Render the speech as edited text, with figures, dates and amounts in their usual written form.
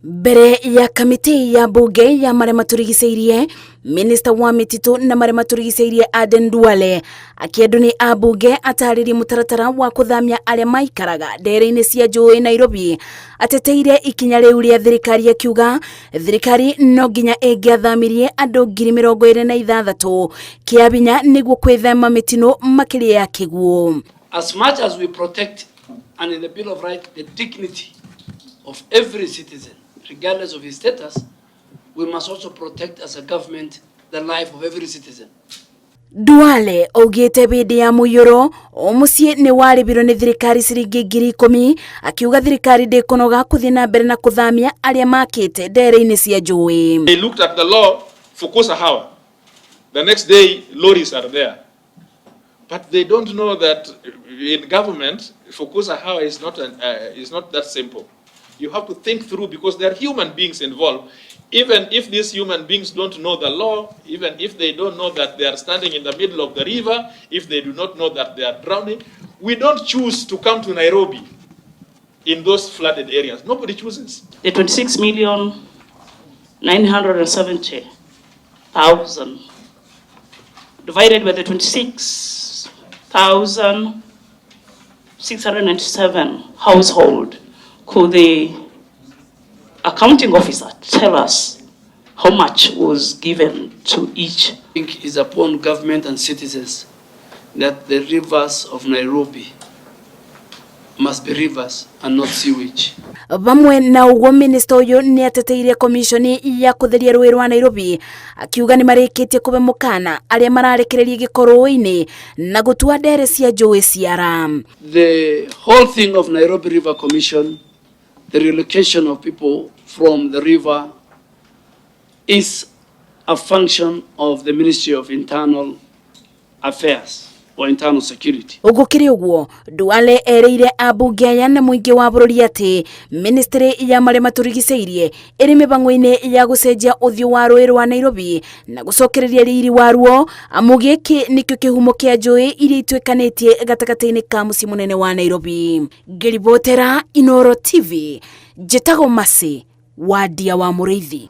Mbere ya kamiti ya bunge ya marĩa matũrigicĩirie, Minister wa mĩtitũ na marĩa matũrigicĩirie Aden Duale akĩendwo nĩ ambunge atarĩrie mũtaratara wa kũthamia arĩa maikaraga ndere-inĩ cia njũũĩ Nairobi. Ateteire ikinya rĩu rĩa thirikari akiuga thirikari no nginya ĩngĩathamirie andũ 26,000 kĩa binya nĩguo kwĩthema mĩtino makĩria ya kĩguũ. As much as we protect and in the Bill of Rights the dignity of every citizen, regardless of his status, we must also protect as a government the life of every citizen. Duale augĩte hĩndĩ ya mũiyũro mũciĩ nĩ warĩbirwo nĩ thirikari ciringi 10,000 akiuga thirikari ndĩkũnoga kũthiĩ na mbere na kũthamia arĩa makĩte ndere-inĩ cia njũũĩ. They looked at the law for Kosa Hawa. The next day lorries are there. But they don't know that in government, Fukusa Hawa is not that simple. You have to think through because there are human beings involved. Even if these human beings don't know the law, even if they don't know that they are standing in the middle of the river, if they do not know that they are drowning, we don't choose to come to Nairobi in those flooded areas. Nobody chooses. The 26,970,000 divided by the 26,697 household. Could the accounting officer tell us how much was given to each? I think it is upon government and citizens that the rivers of Nairobi must be rivers and not sewage. Bamwe na uguo minister uyu ni ateteire komishoni ya kutheria rũĩ rwa Nairobi akiuga ni marĩkĩtie kũbe mũkana arĩa mararekereria gĩko rũĩ-inĩ na gũtua ndere cia njũũĩ ciara. The whole thing of Nairobi River Commission, the relocation of people from the river, is a function of the Ministry of Internal Affairs or Internal Security. Ũgũkĩrĩ ũguo, Duale ereire ambunge aya na mũingĩ wa bũrũri atĩ ministry ya marĩa matũrigicĩirie ĩrĩ mĩbango-inĩ ya gũcenjia ũthiũ wa rũĩ rwa Nairobi na gũcokereria riri waruo, amu gĩkĩ nĩkĩo kĩhumo kĩa njũĩ iria ituĩkanĩtie gatagatĩ-inĩ ka mũciĩ mũnene wa Nairobi. Ngĩribotera Inooro TV, njĩtagwo Masi wa Ndia wa Mũrĩithi.